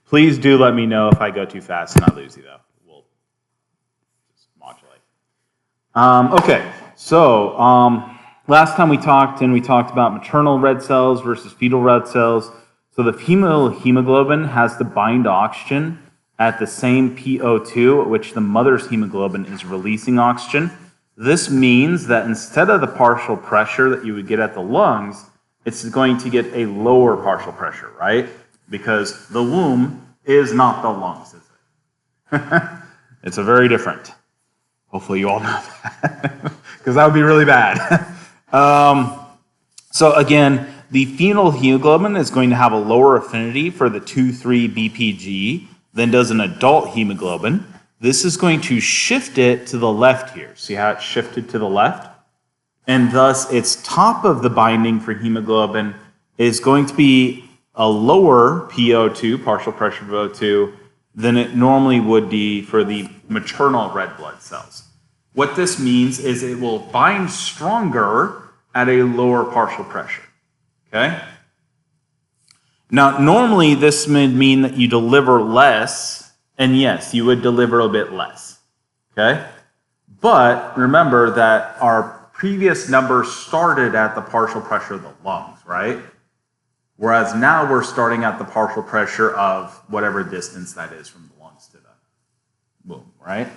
Please do let me know if I go too fast and I lose you, though. We'll just modulate. Okay, so last time we talked about maternal red cells versus fetal red cells. So the fetal hemoglobin has to bind oxygen at the same PO2 at which the mother's hemoglobin is releasing oxygen. This means that instead of the partial pressure that you would get at the lungs, it's going to get a lower partial pressure, right? Because the womb is not the lungs, is it? It's a very different. Hopefully you all know that, because that would be really bad. So again, the fetal hemoglobin is going to have a lower affinity for the 2,3-BPG than does an adult hemoglobin. This is going to shift it to the left here. See how it's shifted to the left? And thus, its top of the binding for hemoglobin is going to be a lower PO2, partial pressure of O2, than it normally would be for the maternal red blood cells. What this means is it will bind stronger at a lower partial pressure. Okay? Now, normally this would mean that you deliver less, and yes, you would deliver a bit less. Okay? But remember that our previous number started at the partial pressure of the lungs, right? Whereas now we're starting at the partial pressure of whatever distance that is from the lungs to the womb, right?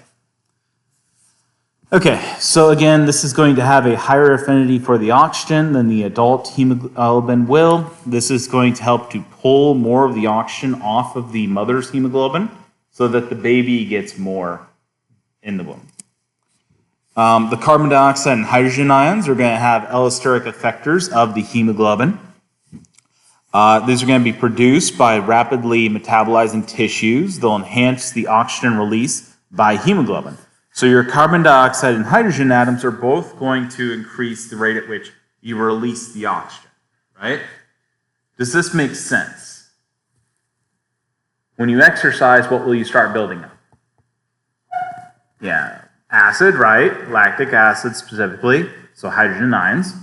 Okay, so again, this is going to have a higher affinity for the oxygen than the adult hemoglobin will. This is going to help to pull more of the oxygen off of the mother's hemoglobin so that the baby gets more in the womb. The carbon dioxide and hydrogen ions are going to have allosteric effectors of the hemoglobin. These are going to be produced by rapidly metabolizing tissues. They'll enhance the oxygen release by hemoglobin. So your carbon dioxide and hydrogen atoms are both going to increase the rate at which you release the oxygen, right? Does this make sense? When you exercise, what will you start building up? Yeah, acid, right? Lactic acid specifically, so hydrogen ions,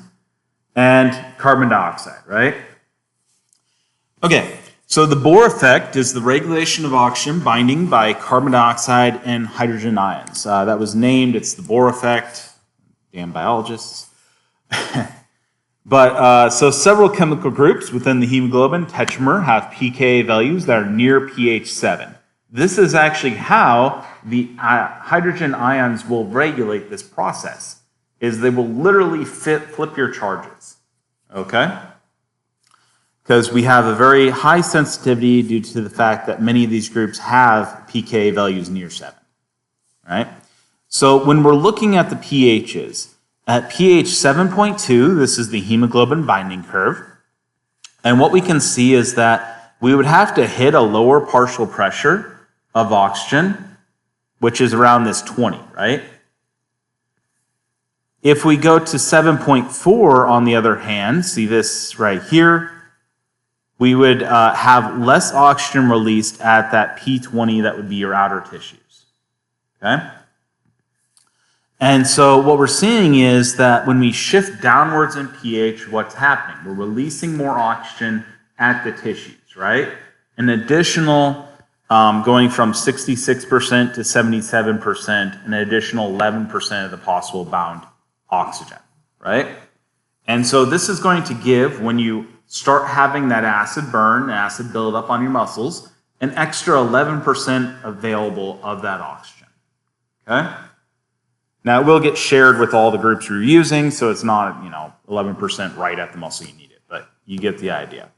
and carbon dioxide, right? Okay, so the Bohr effect is the regulation of oxygen binding by carbon dioxide and hydrogen ions. That was named, it's the Bohr effect. Damn biologists. But so several chemical groups within the hemoglobin tetramer have pK values that are near pH 7. This is actually how the hydrogen ions will regulate this process, is they will literally flip your charges, okay? Because we have a very high sensitivity due to the fact that many of these groups have pK values near 7, right? So when we're looking at the pHs, at pH 7.2, this is the hemoglobin binding curve. And what we can see is that we would have to hit a lower partial pressure of oxygen, which is around this 20, right? If we go to 7.4, on the other hand, see this right here, we would have less oxygen released at that P20, that would be your outer tissues, okay? And so what we're seeing is that when we shift downwards in pH, what's happening? We're releasing more oxygen at the tissues, right? An additional, going from 66% to 77%, an additional 11% of the possible bound oxygen, right? And so this is going to give, when you start having that acid burn, acid build up on your muscles, an extra 11% available of that oxygen, okay? Now, it will get shared with all the groups you're using, so it's not, 11% right at the muscle you need it, but you get the idea.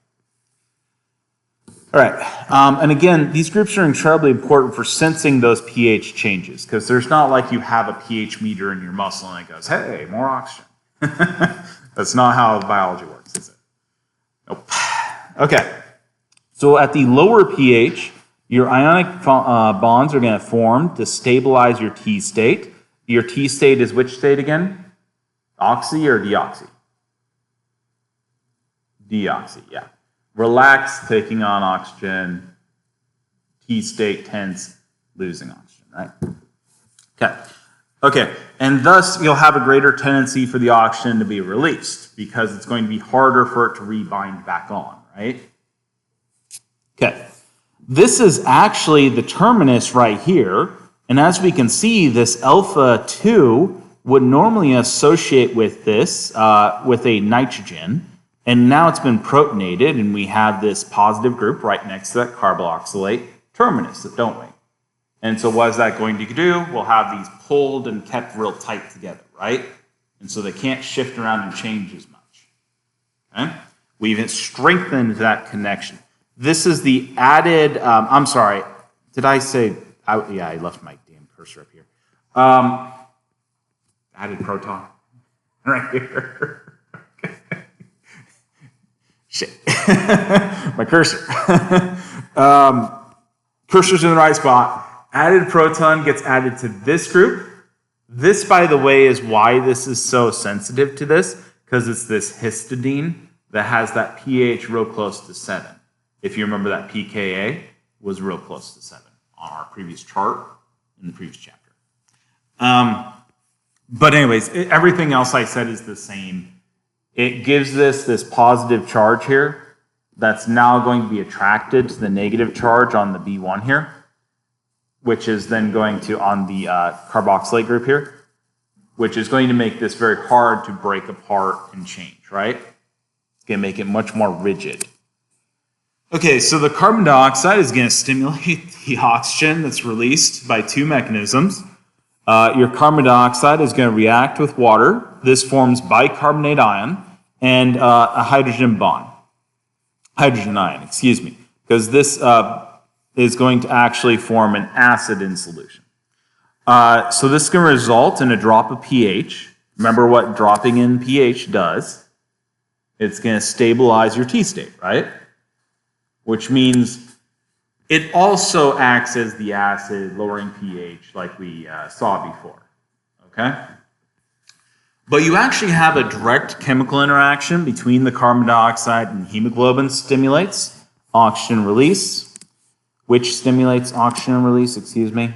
All right, and again, these groups are incredibly important for sensing those pH changes, because there's not like you have a pH meter in your muscle and it goes, hey, more oxygen. That's not how biology works, is it? Nope. Okay, so at the lower pH, your ionic bonds are going to form to stabilize your T state. Your T state is which state again? Oxy or deoxy? Deoxy, yeah. Relax, taking on oxygen. T state, tense, losing oxygen, right? Okay. Okay, and thus you'll have a greater tendency for the oxygen to be released because it's going to be harder for it to rebind back on, right? Okay, This is actually the terminus right here. And as we can see, this alpha 2 would normally associate with this, with a nitrogen. And now it's been protonated, and we have this positive group right next to that carboxylate terminus, don't we? And so what is that going to do? We'll have these pulled and kept real tight together, right? And so they can't shift around and change as much. Okay? We've strengthened that connection. This is the added, I'm sorry, did I say, yeah, I left my damn cursor up here. Added proton, right here. Shit, my cursor. Cursor's in the right spot. Added proton gets added to this group. This, by the way, is why this is so sensitive to this, because it's this histidine that has that pH real close to 7. If you remember, that pKa was real close to 7 on our previous chart in the previous chapter. But anyways, everything else I said is the same. It gives this positive charge here that's now going to be attracted to the negative charge on the B1 here, which is then going to on the carboxylate group here, which is going to make this very hard to break apart and change, right? It's going to make it much more rigid. Okay, so the carbon dioxide is going to stimulate the oxygen that's released by two mechanisms. Your carbon dioxide is going to react with water. This forms bicarbonate ion and a hydrogen bond. Hydrogen ion, excuse me, because this is going to actually form an acid in solution. So this is going to result in a drop of pH. Remember what dropping in pH does. It's going to stabilize your T state, right? Which means it also acts as the acid, lowering pH like we saw before, okay? But you actually have a direct chemical interaction between the carbon dioxide and hemoglobin stimulates oxygen release, which stimulates oxygen release, excuse me.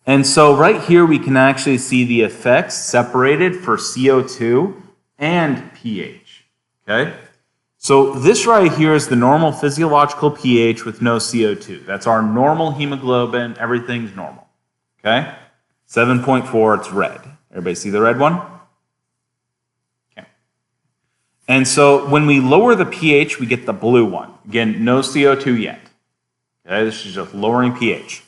And so right here we can actually see the effects separated for CO2 and pH, okay? So this right here is the normal physiological pH with no CO2. That's our normal hemoglobin, everything's normal, okay? 7.4, it's red. Everybody see the red one? Okay. And so when we lower the pH, we get the blue one. Again, no CO2 yet. Okay, this is just lowering pH.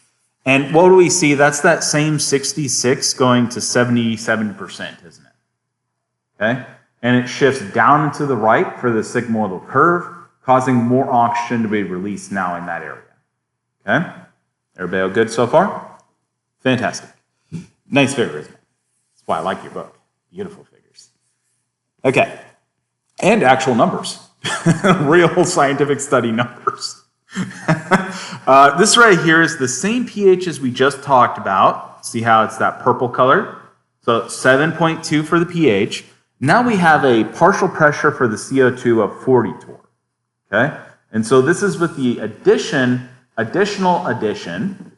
And what do we see? That's that same 66 going to 77%, isn't it? Okay? And it shifts down and to the right for the sigmoidal curve, causing more oxygen to be released now in that area. Okay? Everybody all good so far? Fantastic. Nice figure, isn't it? That's why I like your book. Beautiful figures. Okay. And actual numbers. Real scientific study numbers. This right here is the same pH as we just talked about. See how it's that purple color? So 7.2 for the pH. Now we have a partial pressure for the CO2 of 40 torr. Okay? And so this is with the additional addition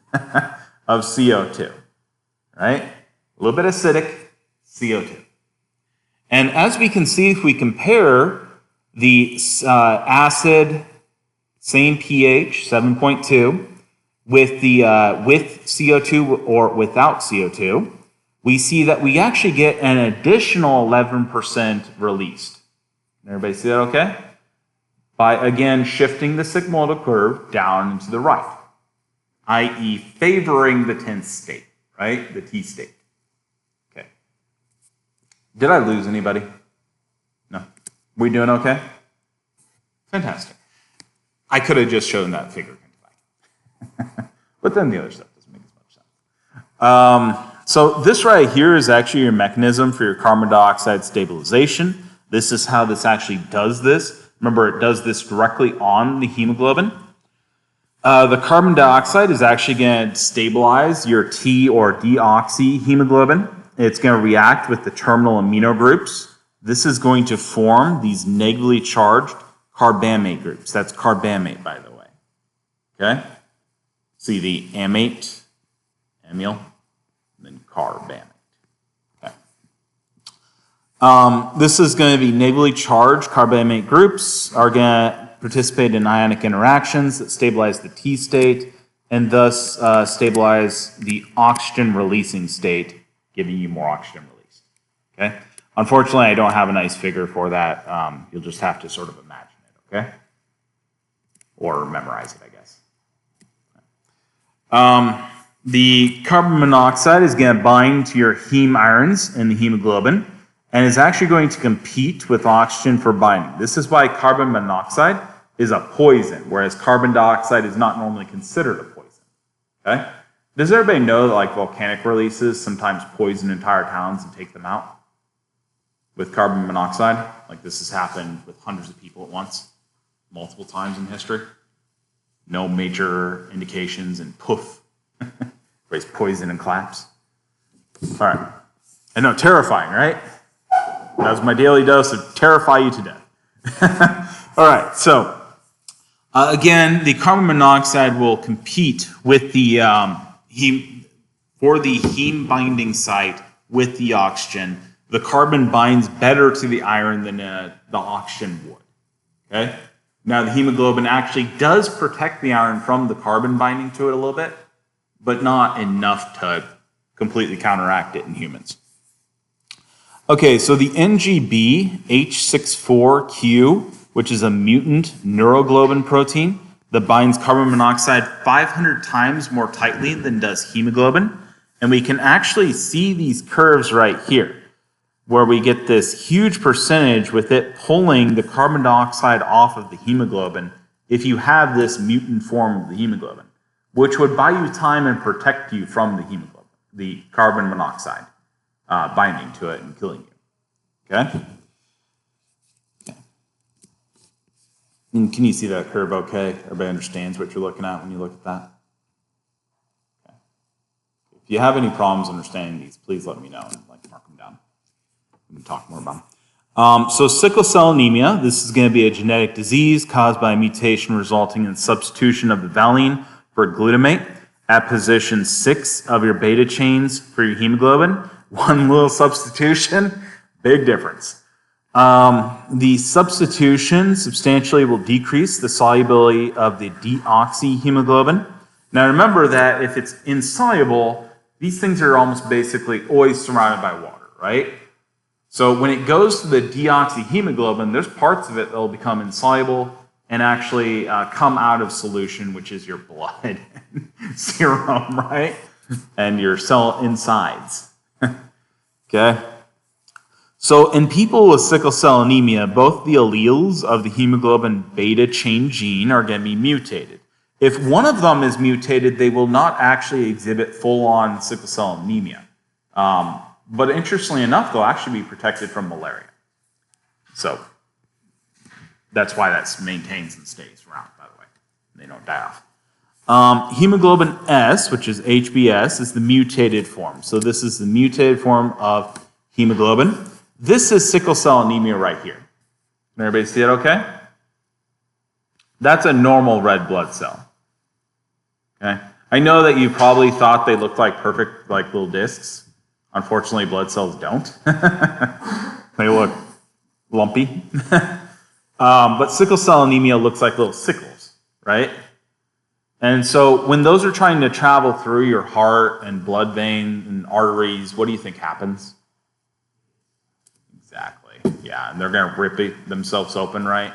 of CO2. Right? A little bit acidic, CO2. And as we can see, if we compare the acid, same pH, 7.2, with the with CO2 or without CO2, we see that we actually get an additional 11% released. Everybody see that okay? By, again, shifting the sigmoidal curve down and to the right, i.e. favoring the tense state, right? The T state. Okay. Did I lose anybody? No. We doing okay? Fantastic. I could have just shown that figure. But then the other stuff doesn't make as much sense. So this right here is actually your mechanism for your carbon dioxide stabilization. This is how this actually does this. Remember, it does this directly on the hemoglobin. The carbon dioxide is actually going to stabilize your T or deoxyhemoglobin. It's going to react with the terminal amino groups. This is going to form these negatively charged carbamate groups. That's carbamate, by the way. Okay? See the amate, amyl, and then carbamate. Okay. This is going to be negatively charged carbamate groups are going to participate in ionic interactions that stabilize the T state and thus stabilize the oxygen releasing state, giving you more oxygen release. Okay? Unfortunately, I don't have a nice figure for that. You'll just have to sort of imagine it, okay? Or memorize it, I guess. The carbon monoxide is going to bind to your heme irons in the hemoglobin and is actually going to compete with oxygen for binding. This is why carbon monoxide is a poison, whereas carbon dioxide is not normally considered a poison. Okay? Does everybody know that like volcanic releases sometimes poison entire towns and take them out with carbon monoxide? Like this has happened with hundreds of people at once, multiple times in history. No major indications, and poof, everybody's poison and collapse. All right. I know, terrifying, right? That was my daily dose of terrify you to death. All right, so again, the carbon monoxide will compete with the for the heme binding site with the oxygen. The carbon binds better to the iron than the oxygen would. Okay. Now, the hemoglobin actually does protect the iron from the carbon binding to it a little bit, but not enough to completely counteract it in humans. Okay, so the NGB H64Q, which is a mutant neuroglobin protein that binds carbon monoxide 500 times more tightly than does hemoglobin, and we can actually see these curves right here, where we get this huge percentage with it pulling the carbon dioxide off of the hemoglobin if you have this mutant form of the hemoglobin, which would buy you time and protect you from the hemoglobin, the carbon monoxide binding to it and killing you. Okay? And can you see that curve okay? Everybody understands what you're looking at when you look at that? Okay. If you have any problems understanding these, please let me know and mark them down. We can talk more about them. So sickle cell anemia, this is going to be a genetic disease caused by a mutation resulting in substitution of the valine for glutamate at position 6 of your beta chains for your hemoglobin. One little substitution, big difference. The substitution substantially will decrease the solubility of the deoxyhemoglobin. Now remember that if it's insoluble, these things are almost basically always surrounded by water, right? So when it goes to the deoxyhemoglobin, there's parts of it that will become insoluble and actually come out of solution, which is your blood serum, right? And your cell insides. Okay? So in people with sickle cell anemia, both the alleles of the hemoglobin beta chain gene are going to be mutated. If one of them is mutated, they will not actually exhibit full-on sickle cell anemia. But interestingly enough, they'll actually be protected from malaria. So that's why that maintains and stays around, by the way. They don't die off. Hemoglobin S, which is HbS, is the mutated form. So this is the mutated form of hemoglobin. This is sickle cell anemia right here. Can everybody see it okay? That's a normal red blood cell. Okay? I know that you probably thought they looked like perfect, like little discs. Unfortunately, blood cells don't. They look lumpy. But sickle cell anemia looks like little sickles, right? And so when those are trying to travel through your heart and blood vein and arteries, what do you think happens? Exactly. Yeah, and they're going to rip themselves open, right?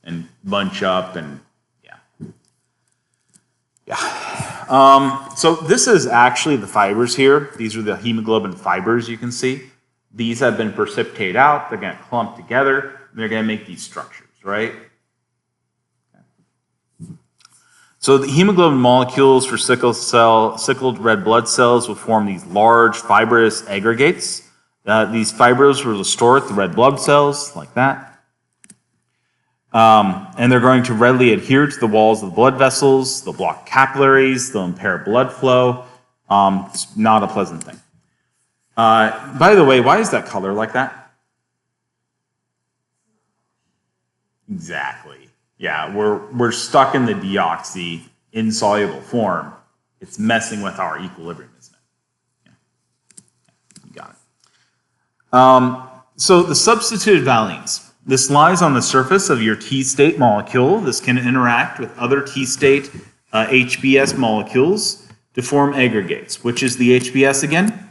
And bunch up and so this is actually the fibers here. These are the hemoglobin fibers you can see. These have been precipitated out. They're going to clump together. And they're going to make these structures, right? So the hemoglobin molecules for sickled red blood cells will form these large fibrous aggregates. These fibers will store the red blood cells like that. And they're going to readily adhere to the walls of the blood vessels. They'll block capillaries. They'll impair blood flow. It's not a pleasant thing. By the way, why is that color like that? Exactly. Yeah, we're stuck in the deoxy insoluble form. It's messing with our equilibrium, isn't it? Yeah. You got it. So the substituted valines. This lies on the surface of your T-state molecule. This can interact with other T-state HBS molecules to form aggregates. Which is the HBS again?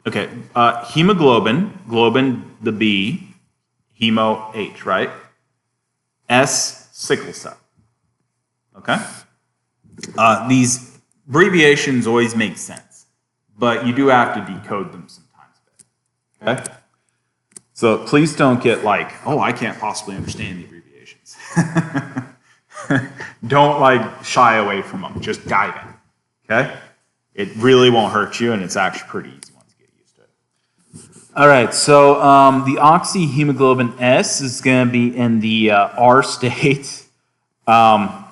Okay, hemoglobin, globin the B, hemo H, right? S, sickle cell. Okay? These abbreviations always make sense, but you do have to decode them sometimes. Okay? So please don't get like, oh, I can't possibly understand the abbreviations. Don't like shy away from them. Just dive in. Okay? It really won't hurt you, and it's actually pretty easy. All right, so the oxyhemoglobin S is going to be in the R state. The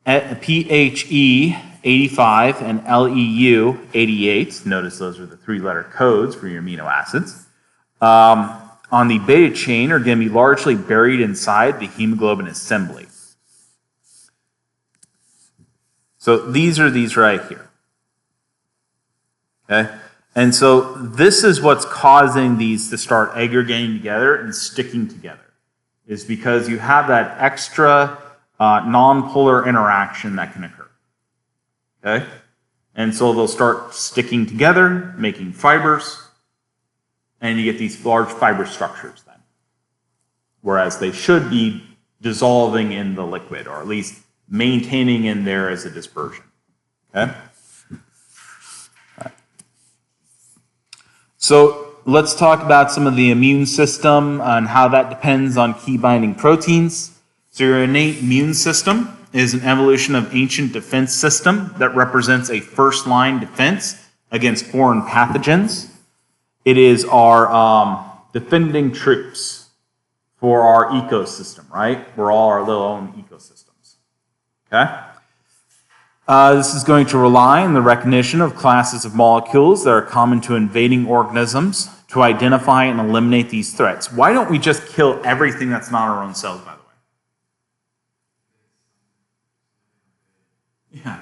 PHE 85 and LEU 88, notice those are the three-letter codes for your amino acids, on the beta chain are going to be largely buried inside the hemoglobin assembly. So these are these right here. Okay? And so this is what's causing these to start aggregating together and sticking together, is because you have that extra nonpolar interaction that can occur. Okay? And so they'll start sticking together, making fibers, and you get these large fiber structures then. Whereas they should be dissolving in the liquid, or at least maintaining in there as a dispersion. Okay? So let's talk about some of the immune system and how that depends on key binding proteins. So your innate immune system is an evolution of ancient defense system that represents a first-line defense against foreign pathogens. It is our defending troops for our ecosystem, right? We're all our little own ecosystems. Okay? This is going to rely on the recognition of classes of molecules that are common to invading organisms to identify and eliminate these threats. Why don't we just kill everything that's not our own cells, by the way? Yeah.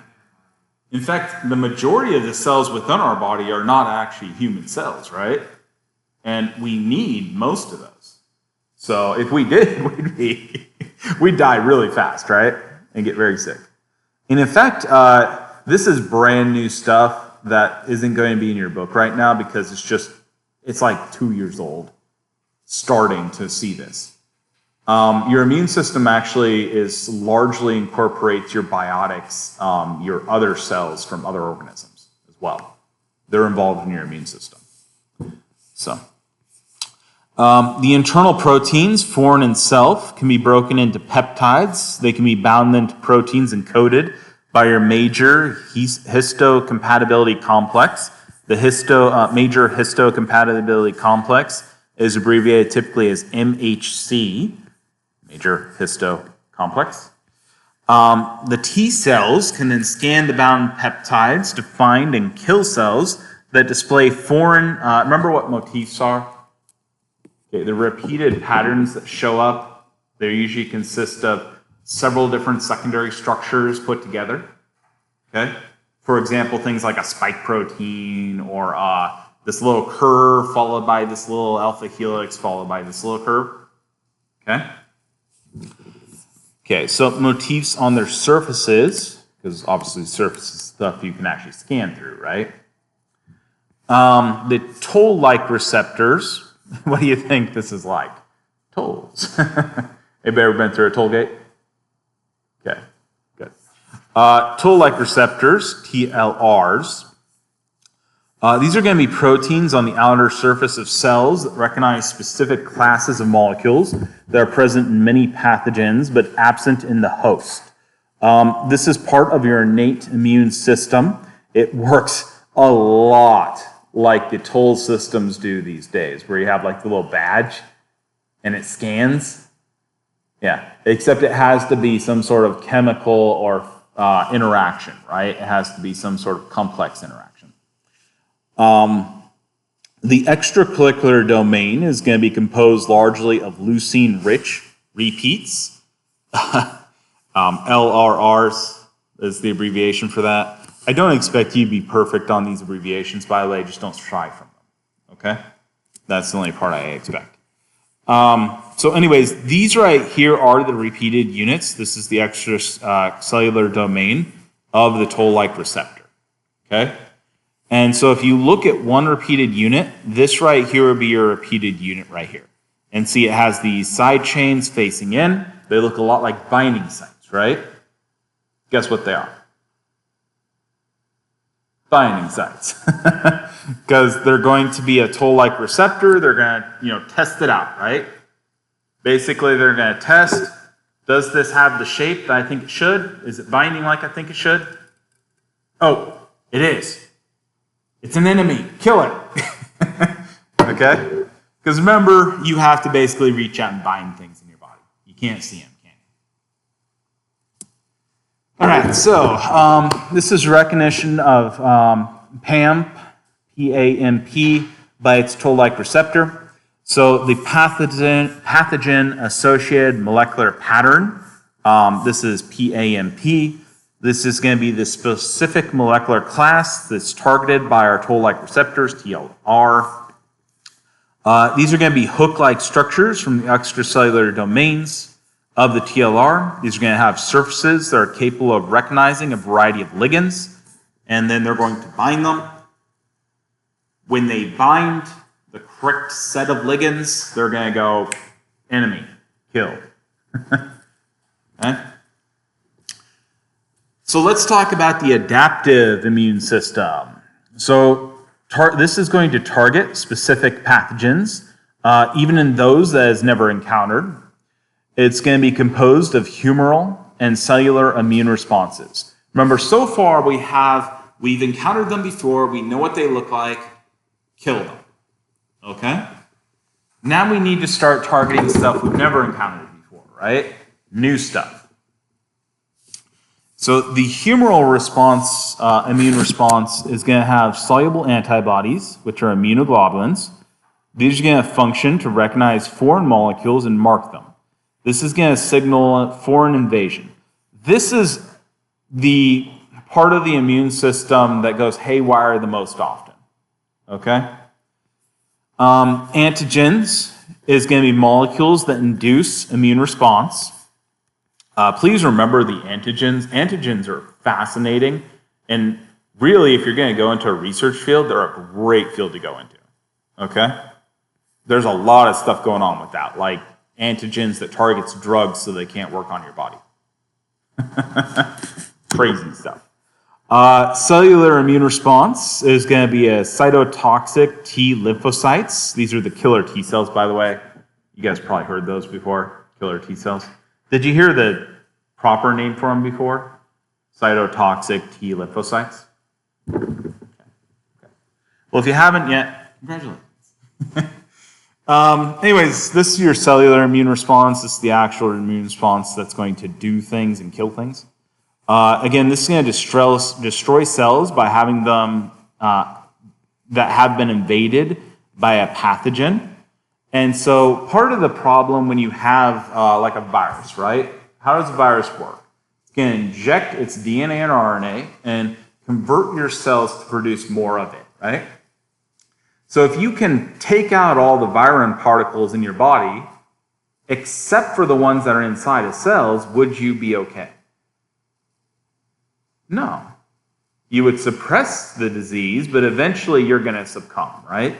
In fact, the majority of the cells within our body are not actually human cells, right? And we need most of those. So if we did, we'd die really fast, right? And get very sick. And in fact, this is brand new stuff that isn't going to be in your book right now because it's like 2 years old, starting to see this. Your immune system actually largely incorporates your biotics, your other cells from other organisms as well. They're involved in your immune system. So, the internal proteins, foreign in self, can be broken into peptides. They can be bound into proteins encoded by your major histocompatibility complex. The major histocompatibility complex is abbreviated typically as MHC, major histocomplex. The T cells can then scan the bound peptides to find and kill cells that display foreign, remember what motifs are? Okay, the repeated patterns that show up, they usually consist of several different secondary structures put together. Okay? For example, things like a spike protein or this little curve followed by this little alpha helix followed by this little curve. Okay? Okay, so motifs on their surfaces, because obviously surface is stuff you can actually scan through, right? The toll-like receptors, what do you think this is like? Tolls. Anybody ever been through a toll gate? Okay, good. Toll-like receptors, TLRs. These are going to be proteins on the outer surface of cells that recognize specific classes of molecules that are present in many pathogens but absent in the host. This is part of your innate immune system. It works a lot like the toll systems do these days, where you have like the little badge and it scans. Yeah, except it has to be some sort of chemical or interaction, right? It has to be some sort of complex interaction. The extracurricular domain is going to be composed largely of leucine-rich repeats. LRRs is the abbreviation for that. I don't expect you to be perfect on these abbreviations, by the way, just don't shy from them. okay? That's the only part I expect. So anyways, these right here are the repeated units. This is the extracellular domain of the toll-like receptor, okay? And so if you look at one repeated unit, this right here would be your repeated unit right here. And see, it has these side chains facing in. They look a lot like binding sites, right? Guess what they are? Binding sites. Because they're going to be a toll-like receptor. They're going to, test it out, right? Basically, they're going to test, does this have the shape that I think it should? Is it binding like I think it should? Oh, it is. It's an enemy. Kill it. Okay? Because remember, you have to basically reach out and bind things in your body. You can't see them, can you? All right, so this is recognition of PAMP, P-A-M-P, by its toll-like receptor. So the pathogen-associated molecular pattern, this is PAMP. This is going to be the specific molecular class that's targeted by our toll-like receptors, TLR. These are going to be hook-like structures from the extracellular domains of the TLR. These are going to have surfaces that are capable of recognizing a variety of ligands, and then they're going to bind them. When they bind the correct set of ligands, they're going to go enemy, kill. Okay? So let's talk about the adaptive immune system. So this is going to target specific pathogens, even in those that it's never encountered. It's going to be composed of humoral and cellular immune responses. Remember, so far we've encountered them before, we know what they look like, kill them. Okay? Now we need to start targeting stuff we've never encountered before, right? New stuff. So the humoral response, immune response, is going to have soluble antibodies, which are immunoglobulins. These are going to function to recognize foreign molecules and mark them. This is going to signal foreign invasion. This is the part of the immune system that goes haywire the most often. Okay? Antigens is going to be molecules that induce immune response. Please remember the antigens. Antigens are fascinating, and really, if you're going to go into a research field, they're a great field to go into. Okay? There's a lot of stuff going on with that, like antigens that targets drugs so they can't work on your body. Crazy stuff. Cellular immune response is going to be a cytotoxic T lymphocytes. These are the killer T cells, by the way. You guys probably heard those before, killer T cells. Did you hear the proper name for them before? Cytotoxic T lymphocytes? Okay. Well, if you haven't yet, congratulations. Anyways, this is your cellular immune response. This is the actual immune response that's going to do things and kill things. Again, this is going to destroy cells by having them that have been invaded by a pathogen. And so part of the problem when you have like a virus, right? How does a virus work? It's going to inject its DNA and RNA and convert your cells to produce more of it, right? So if you can take out all the virion particles in your body, except for the ones that are inside of cells, would you be okay? No. You would suppress the disease, but eventually you're going to succumb, right?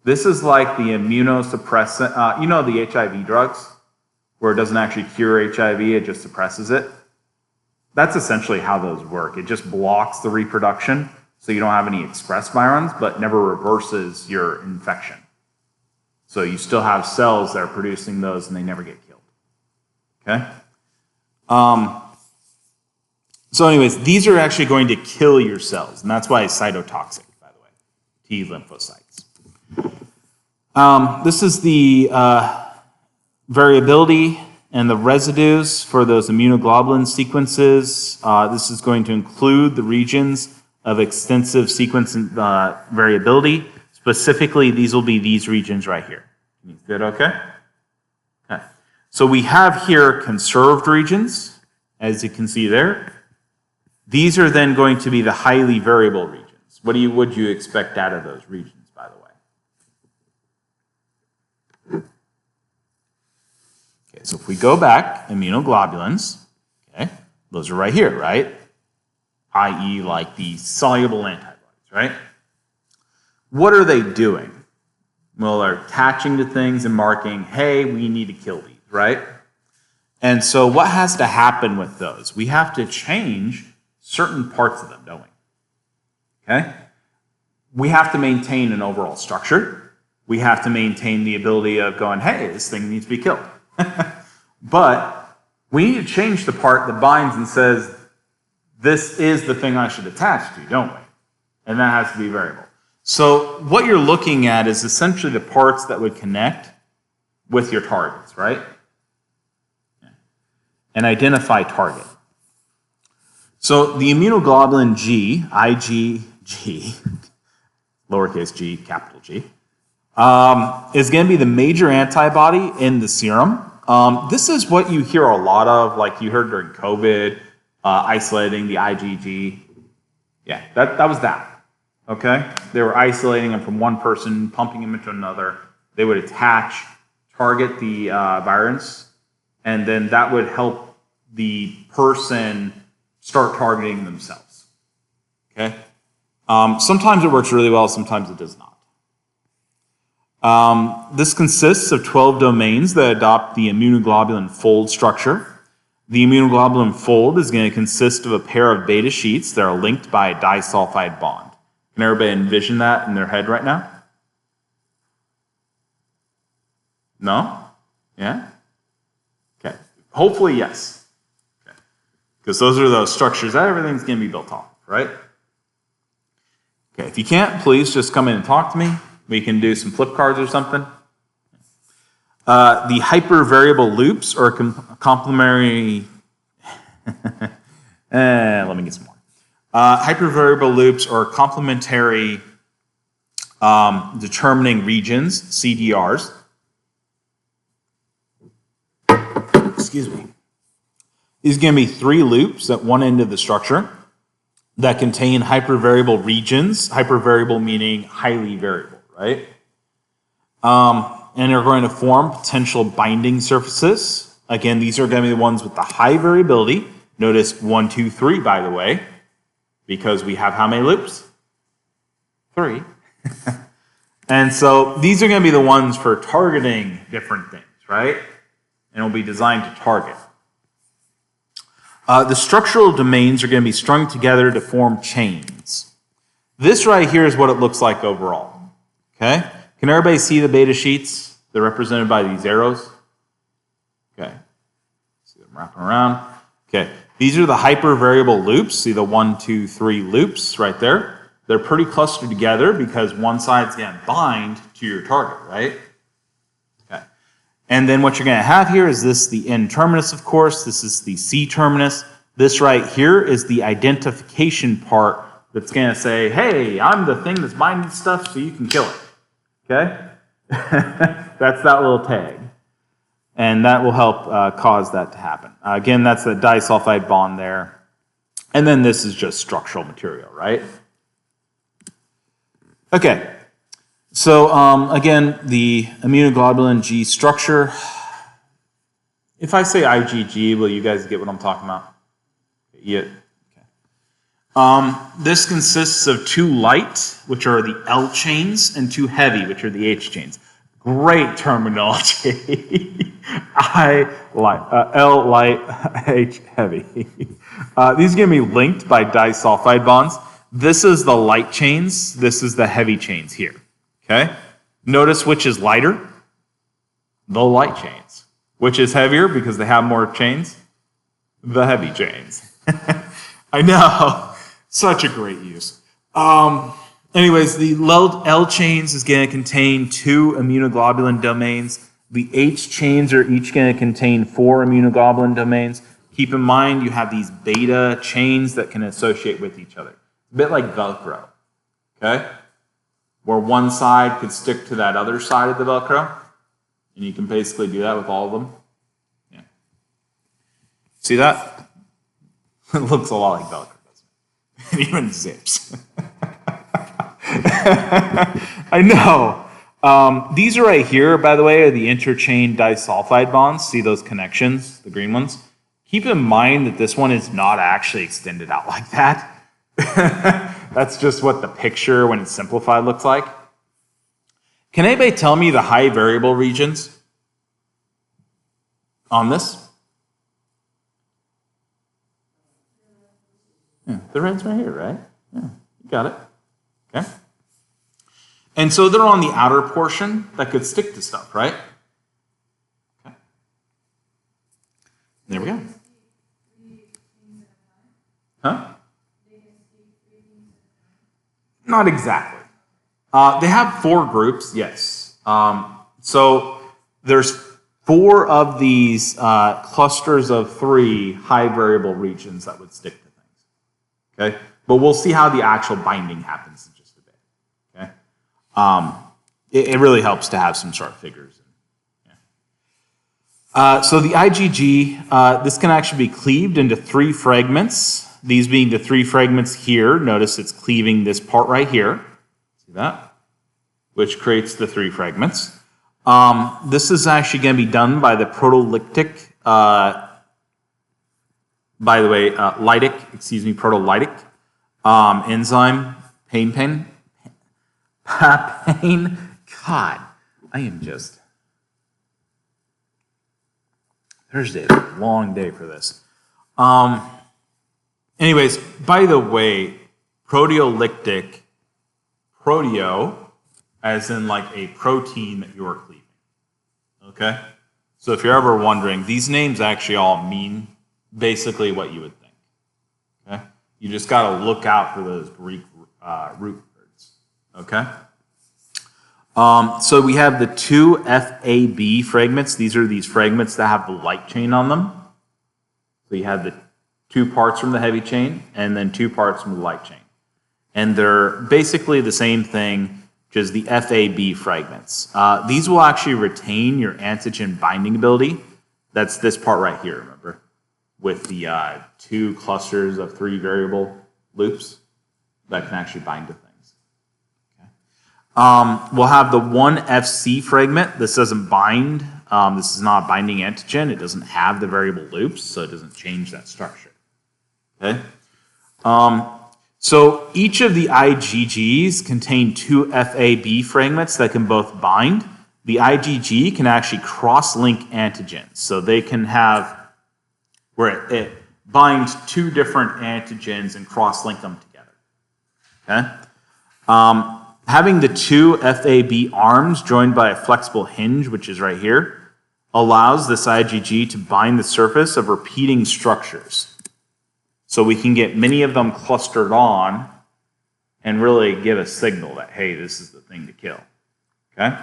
This is like the immunosuppressant, the HIV drugs, where it doesn't actually cure HIV, it just suppresses it. That's essentially how those work. It just blocks the reproduction, so you don't have any expressed virons, but never reverses your infection. So you still have cells that are producing those, and they never get killed. Okay? So anyways, these are actually going to kill your cells, and that's why it's cytotoxic, by the way, T lymphocytes. This is the variability and the residues for those immunoglobulin sequences. This is going to include the regions of extensive sequence variability. Specifically, these will be these regions right here. Is that okay? Okay. So we have here conserved regions, as you can see there. These are then going to be the highly variable regions. What would you expect out of those regions, by the way? we go back, immunoglobulins, okay, those are right here, right? I.e. like the soluble antibodies, right? What are they doing? Well, they're attaching to things and marking, hey, we need to kill these, right? And so what has to happen with those? We have to change certain parts of them, don't we? Okay? We have to maintain an overall structure. We have to maintain the ability of going, hey, this thing needs to be killed. But we need to change the part that binds and says, this is the thing I should attach to, don't we? And that has to be variable. So what you're looking at is essentially the parts that would connect with your targets, right? And identify target. So the immunoglobulin G, IgG, lowercase g, capital G, is going to be the major antibody in the serum. This is what you hear a lot of, like you heard during COVID, isolating the IgG. Yeah, that was that. Okay? They were isolating them from one person, pumping them into another. They would attach, target the virus, and then that would help the person start targeting themselves. Okay? Sometimes it works really well, sometimes it does not. This consists of 12 domains that adopt the immunoglobulin fold structure. The immunoglobulin fold is going to consist of a pair of beta sheets that are linked by a disulfide bond. Can everybody envision that in their head right now? No? Yeah? Okay. Hopefully, yes. Okay. Because those are those structures that everything's going to be built on, right? Okay, if you can't, please just come in and talk to me. We can do some flip cards or something. The hypervariable loops are complementary. Let me get some more. Hypervariable loops are complementary determining regions, CDRs. Excuse me. These are going to be 3 loops at one end of the structure that contain hypervariable regions, hypervariable meaning highly variable, right? And they're going to form potential binding surfaces. Again, these are going to be the ones with the high variability. Notice 1, 2, 3, by the way, because we have how many loops? 3. And so these are going to be the ones for targeting different things, right? And will be designed to target. The structural domains are going to be strung together to form chains. This right here is what it looks like overall. Okay? Can everybody see the beta sheets? They're represented by these arrows. Okay. See them wrapping around. Okay. These are the hypervariable loops. See the 1, 2, 3 loops right there. They're pretty clustered together because one side's going to bind to your target, right? Okay. And then what you're going to have here is this, the N terminus, of course. This is the C terminus. This right here is the identification part that's going to say, hey, I'm the thing that's binding stuff so you can kill it. Okay? That's that little tag. And that will help cause that to happen. Again, that's the disulfide bond there. And then this is just structural material, right? Okay. So, again, the immunoglobulin G structure. If I say IgG, will you guys get what I'm talking about? Yeah. Okay. This consists of 2 light, which are the L chains, and 2 heavy, which are the H chains. Great terminology. L light, H heavy. These are going to be linked by disulfide bonds. This is the light chains. This is the heavy chains here. Okay? Notice which is lighter? The light chains. Which is heavier because they have more chains? The heavy chains. I know. Such a great use. Anyways, the L chains is going to contain 2 immunoglobulin domains. The H chains are each going to contain 4 immunoglobulin domains. Keep in mind you have these beta chains that can associate with each other. A bit like Velcro. Okay? Where one side could stick to that other side of the Velcro. And you can basically do that with all of them. Yeah. See that? It looks a lot like Velcro, doesn't it? It even zips. I know. These are right here, by the way, are the interchain disulfide bonds. See those connections, the green ones? Keep in mind that this one is not actually extended out like that. That's just what the picture, when it's simplified, looks like. Can anybody tell me the high variable regions on this? Yeah, the red's right here, right? Yeah, you got it. Okay. And so they're on the outer portion that could stick to stuff, right? Okay. There we go. Huh? Not exactly. They have 4 groups, yes. So there's 4 of these clusters of 3 high variable regions that would stick to things. Okay? But we'll see how the actual binding happens in just a bit. Okay? It really helps to have some sort of figures. Yeah. So the IgG, this can actually be cleaved into 3 fragments. These being the 3 fragments here. Notice it's cleaving this part right here. See that? Which creates the 3 fragments. This is actually going to be done by the proteolytic, proteolytic enzyme, papain. God, I am just... Thursday is a long day for this. Anyways, by the way, proteolytic, proteo, as in like a protein that you are cleaving. Okay? So if you're ever wondering, these names actually all mean basically what you would think. Okay? You just got to look out for those Greek root words. Okay? So we have the 2 FAB fragments. These are these fragments that have the light chain on them. So you have the 2 parts from the heavy chain and then 2 parts from the light chain. And they're basically the same thing, just the FAB fragments. These will actually retain your antigen binding ability. That's this part right here, remember? With the 2 clusters of 3 variable loops that can actually bind to things. Okay. We'll have the 1 FC fragment. This doesn't bind. This is not a binding antigen. It doesn't have the variable loops, so it doesn't change that structure. Okay. So each of the IgGs contain 2 FAB fragments that can both bind. The IgG can actually cross-link antigens. So they can have, where it binds 2 different antigens and cross-link them together. Okay? Having the 2 FAB arms joined by a flexible hinge, which is right here, allows this IgG to bind the surface of repeating structures. So we can get many of them clustered on and really give a signal that, hey, this is the thing to kill. Okay?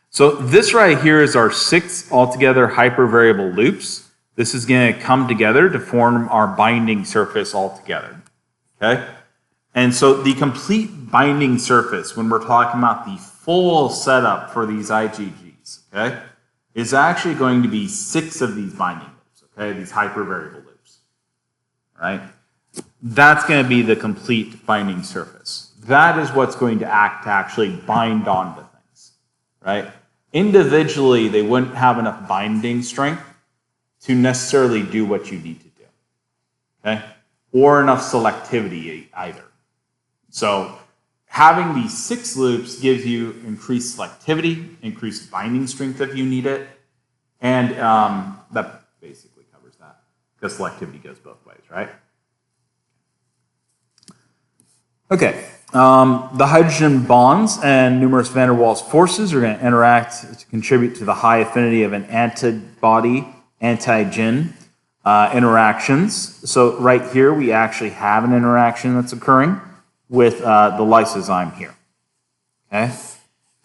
So this right here is our 6 altogether hypervariable loops. This is going to come together to form our binding surface altogether. Okay? And so the complete binding surface, when we're talking about the full setup for these IgGs, okay, is actually going to be 6 of these binding loops, okay, these hypervariable loops. Right? That's going to be the complete binding surface. That is what's going to act to actually bind onto things. Right? Individually, they wouldn't have enough binding strength to necessarily do what you need to do. Okay? Or enough selectivity either. So having these 6 loops gives you increased selectivity, increased binding strength if you need it, and that basically covers that. Because selectivity goes both ways, right? Okay. The hydrogen bonds and numerous van der Waals forces are going to interact to contribute to the high affinity of an antibody-antigen interactions. So right here, we actually have an interaction that's occurring with the lysozyme here. Okay?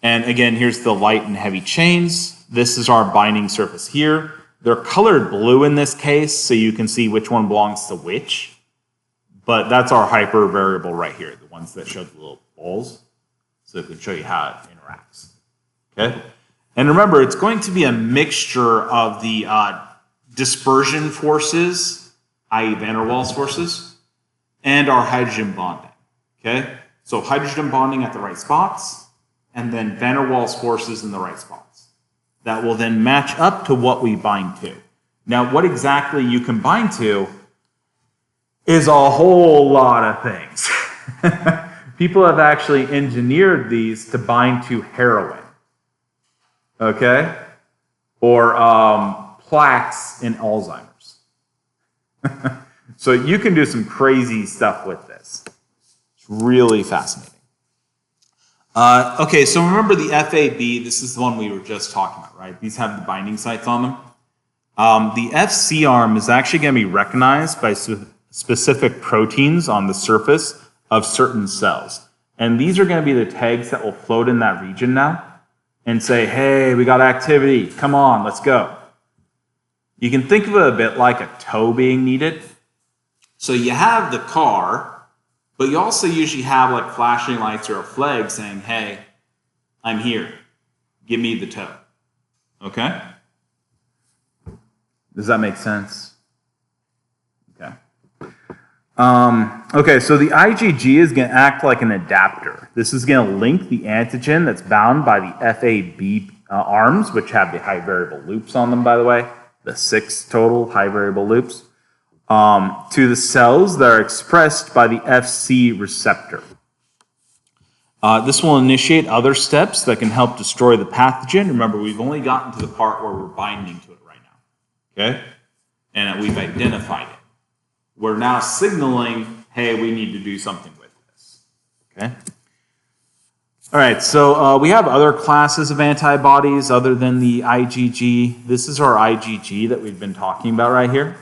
And again, here's the light and heavy chains. This is our binding surface here. They're colored blue in this case, so you can see which one belongs to which. But that's our hypervariable right here, the ones that show the little balls. So it can show you how it interacts. Okay? And remember, it's going to be a mixture of the dispersion forces, i.e. van der Waals forces, and our hydrogen bonding. Okay? So hydrogen bonding at the right spots, and then van der Waals forces in the right spots. That will then match up to what we bind to. Now, what exactly you can bind to is a whole lot of things. People have actually engineered these to bind to heroin, okay? Or plaques in Alzheimer's. So you can do some crazy stuff with this. It's really fascinating. Okay, so remember the FAB, this is the one we were just talking about, right? These have the binding sites on them. The FC arm is actually going to be recognized by specific proteins on the surface of certain cells. And these are going to be the tags that will float in that region now and say, hey, we got activity, come on, let's go. You can think of it a bit like a tow being needed. So you have the car, but you also usually have like flashing lights or a flag saying, hey, I'm here, give me the tow, okay? Does that make sense? Okay. Okay, so the IgG is going to act like an adapter. This is going to link the antigen that's bound by the FAB arms, which have the high variable loops on them, by the way, the 6 total high variable loops, to the cells that are expressed by the FC receptor. This will initiate other steps that can help destroy the pathogen. Remember, we've only gotten to the part where we're binding to it right now, okay? And we've identified it. We're now signaling, hey, we need to do something with this, okay? All right, so we have other classes of antibodies other than the IgG. This is our IgG that we've been talking about right here.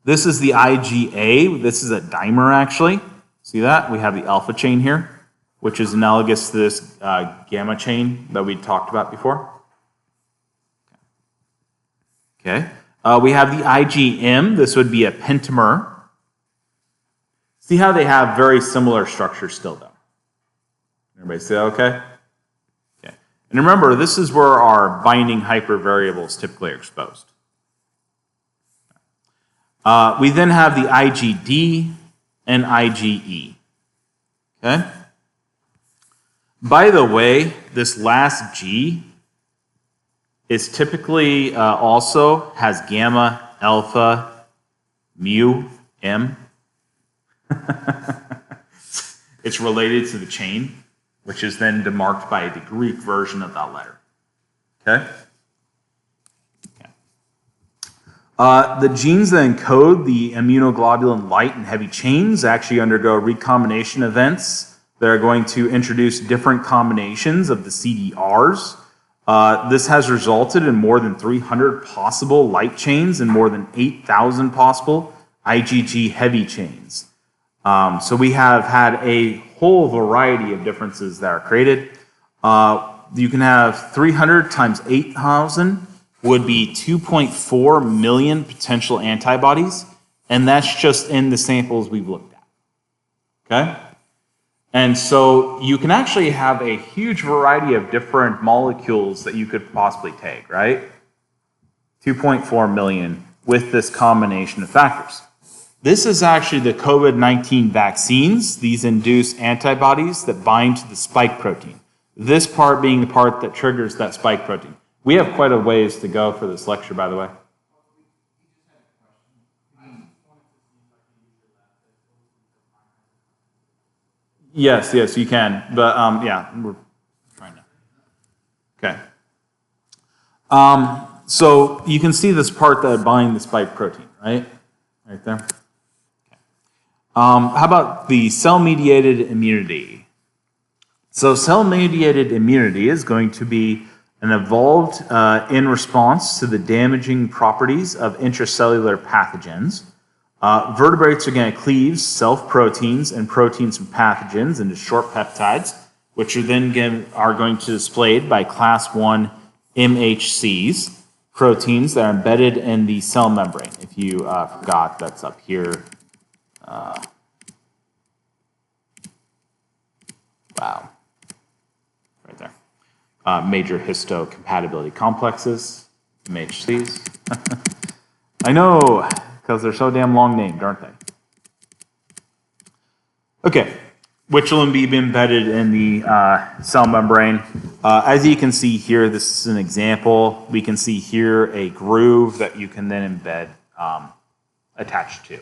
This is the IgA. This is a dimer, actually. See that? We have the alpha chain here, which is analogous to this gamma chain that we talked about before. Okay. We have the IgM. This would be a pentamer. See how they have very similar structures still, though? Everybody say okay? Okay. And remember, this is where our binding hypervariables typically are exposed. We then have the IgD and IgE. Okay? By the way, this last G is typically also has gamma, alpha, mu, M. It's related to the chain, which is then demarked by the Greek version of that letter. Okay? The genes that encode the immunoglobulin light and heavy chains actually undergo recombination events that are going to introduce different combinations of the CDRs. This has resulted in more than 300 possible light chains and more than 8,000 possible IgG heavy chains. So we have had a whole variety of differences that are created. You can have 300 times 8,000 would be 2.4 million potential antibodies, and that's just in the samples we've looked at, okay? And so you can actually have a huge variety of different molecules that you could possibly take, right? 2.4 million with this combination of factors. This is actually the COVID-19 vaccines. These induce antibodies that bind to the spike protein. This part being the part that triggers that spike protein. We have quite a ways to go for this lecture, by the way. Yes, you can. But yeah, we're trying to. Okay. So you can see this part that binds the spike protein, right? Right there. Okay. How about the cell-mediated immunity? So cell-mediated immunity is going to be and evolved in response to the damaging properties of intracellular pathogens. Vertebrates are going to cleave self-proteins and proteins from pathogens into short peptides, which are then going to be displayed by class 1 MHCs, proteins that are embedded in the cell membrane. If you forgot, that's up here. Wow. Right there. Major histocompatibility complexes, MHCs. I know, because they're so damn long named, aren't they? Okay, which will be embedded in the cell membrane. As you can see here, this is an example. We can see here a groove that you can then embed attached to.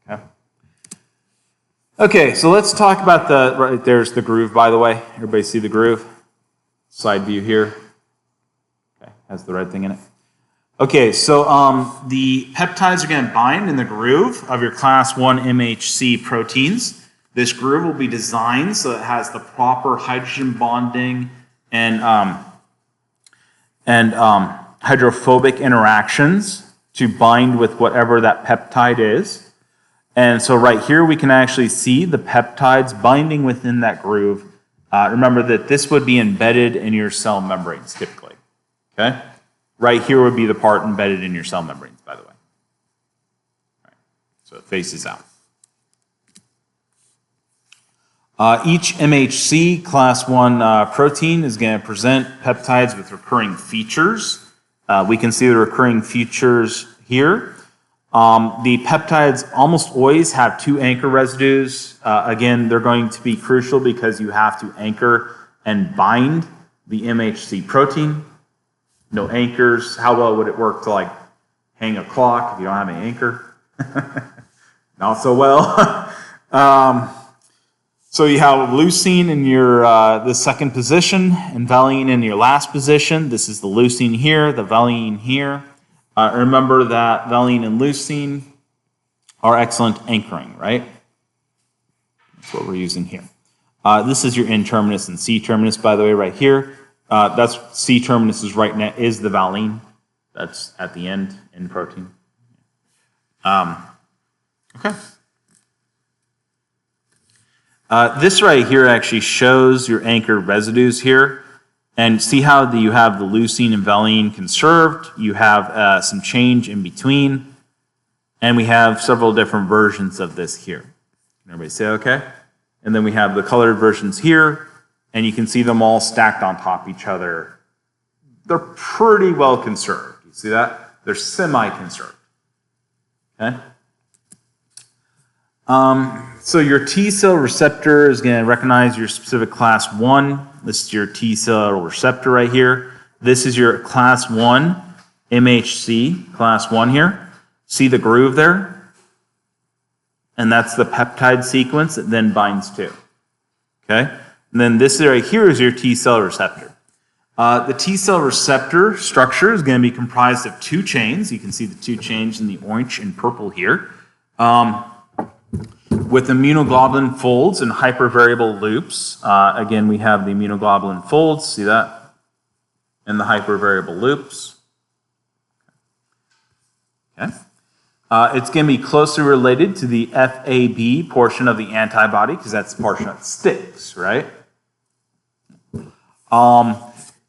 Okay. Okay, so let's talk about right there's the groove, by the way. Everybody see the groove? Side view here. Okay, has the red thing in it. Okay, so the peptides are going to bind in the groove of your class 1 MHC proteins. This groove will be designed so it has the proper hydrogen bonding and hydrophobic interactions to bind with whatever that peptide is. And so right here we can actually see the peptides binding within that groove. Remember that this would be embedded in your cell membranes typically. Okay? Right here would be the part embedded in your cell membranes, by the way. All right. So it faces out. Each MHC class 1 protein is going to present peptides with recurring features. We can see the recurring features here. The peptides almost always have 2 anchor residues. Again, they're going to be crucial because you have to anchor and bind the MHC protein. No anchors. How well would it work to like hang a clock if you don't have an anchor? Not so well. So you have leucine in your the second position and valine in your last position. This is the leucine here, the valine here. Remember that valine and leucine are excellent anchoring, right? That's what we're using here. This is your N-terminus and C-terminus, by the way, right here. That's C-terminus is right now is the valine. That's at the end in protein. Okay. This right here actually shows your anchored residues here. And see how you have the leucine and valine conserved. You have some change in between. And we have several different versions of this here. Can everybody say okay? And then we have the colored versions here. And you can see them all stacked on top of each other. They're pretty well conserved. You see that? They're semi-conserved. Okay? So your T cell receptor is going to recognize your specific class 1. This is your T cell receptor right here. This is your class 1 MHC, class 1 here. See the groove there? And that's the peptide sequence that then binds to. Okay? And then this right here is your T cell receptor. The T cell receptor structure is going to be comprised of 2 chains. You can see the 2 chains in the orange and purple here. With immunoglobulin folds and hypervariable loops. Again, we have the immunoglobulin folds, see that? And the hypervariable loops. Okay. It's going to be closely related to the FAB portion of the antibody, because that's the portion that sticks, right?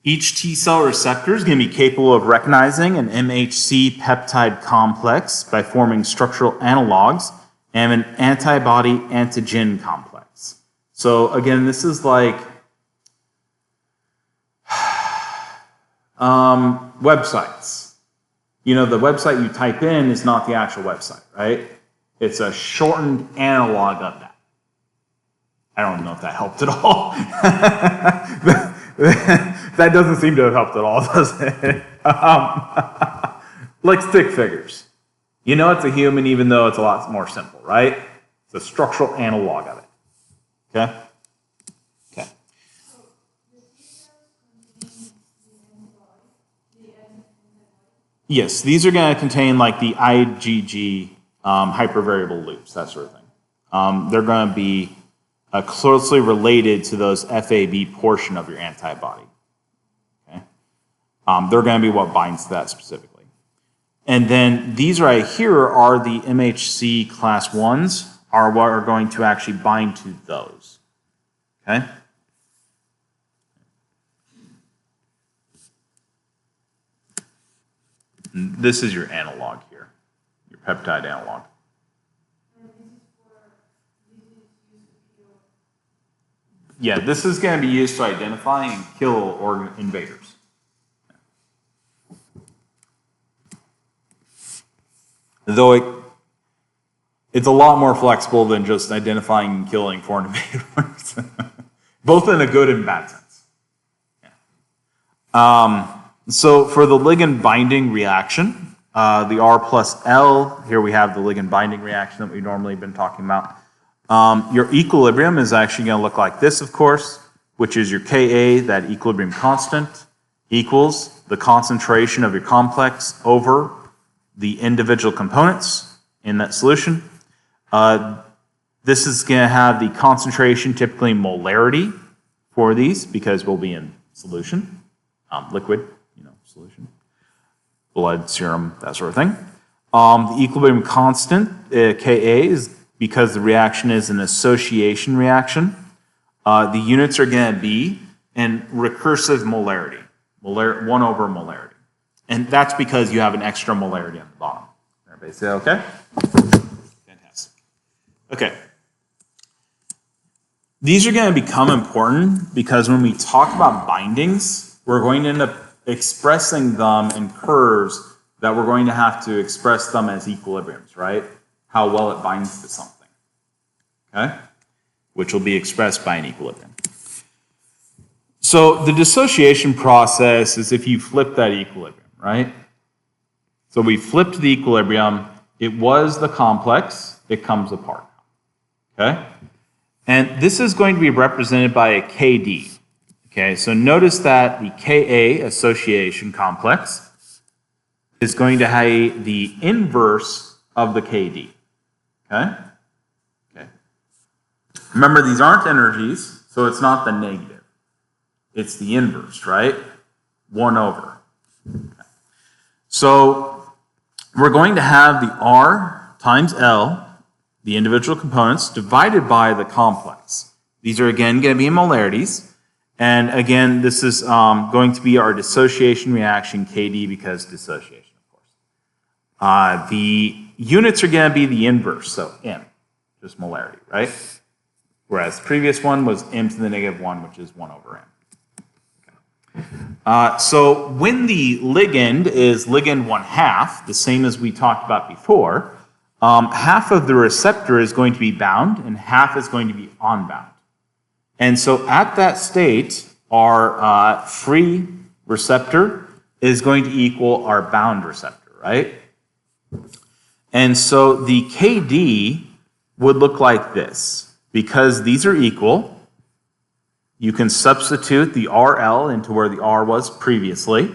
Each T cell receptor is going to be capable of recognizing an MHC peptide complex by forming structural analogs and an antibody antigen complex. So again, this is like websites. You know, the website you type in is not the actual website, right? It's a shortened analog of that. I don't know if that helped at all. That doesn't seem to have helped at all, does it? Like stick figures. You know it's a human even though it's a lot more simple, right? It's a structural analog of it. Okay? Okay. Yes, these are going to contain like the IgG hypervariable loops, that sort of thing. They're going to be closely related to those FAB portion of your antibody. Okay? They're going to be what binds to that specifically. And then these right here are the MHC class 1s, are what are going to actually bind to those. Okay? And this is your analog here, your peptide analog. Yeah, this is going to be used to identify and kill organ invaders. Though it's a lot more flexible than just identifying and killing foreign invaders, both in a good and bad sense. Yeah. So for the ligand binding reaction, the R plus L, here we have the ligand binding reaction that we've normally been talking about. Your equilibrium is actually going to look like this, of course, which is your Ka, that equilibrium constant, equals the concentration of your complex over the individual components in that solution. This is going to have the concentration, typically molarity, for these because we'll be in solution, liquid, solution, blood, serum, that sort of thing. The equilibrium constant, Ka, is because the reaction is an association reaction. The units are going to be in recursive molarity, 1 over molarity. And that's because you have an extra molarity on the bottom. Everybody say okay? Fantastic. Okay. These are going to become important because when we talk about bindings, we're going to end up expressing them in curves that we're going to have to express them as equilibriums, right? How well it binds to something, okay? Which will be expressed by an equilibrium. So the dissociation process is if you flip that equilibrium, right? So we flipped the equilibrium, it was the complex, it comes apart, okay? And this is going to be represented by a Kd. Okay, so notice that the Ka association complex is going to have the inverse of the Kd. Okay? Okay. Remember, these aren't energies, so it's not the negative. It's the inverse, right? 1 over. Okay. So we're going to have the R times L, the individual components, divided by the complex. These are, again, going to be in molarities. And again, this is going to be our dissociation reaction, Kd, because dissociation, of course. The units are going to be the inverse, so m, just molarity, right? Whereas the previous one was m to the negative 1, which is 1 over m. Okay. So when the ligand is ligand 1/2, the same as we talked about before, half of the receptor is going to be bound and half is going to be unbound. And so at that state, our free receptor is going to equal our bound receptor, right? And so the Kd would look like this. Because these are equal, you can substitute the RL into where the R was previously,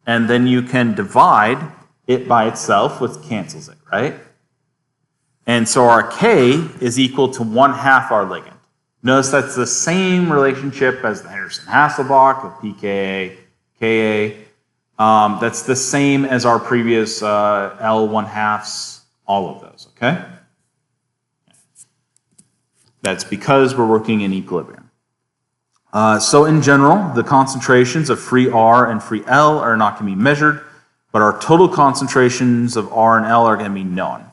and then you can divide it by itself, which cancels it, right? And so our K is equal to 1/2 our ligand. Notice that's the same relationship as the Henderson-Hasselbalch of pKa, Ka. That's the same as our previous L 1/2s, all of those, okay? That's because we're working in equilibrium. So in general, the concentrations of free R and free L are not going to be measured, but our total concentrations of R and L are going to be known.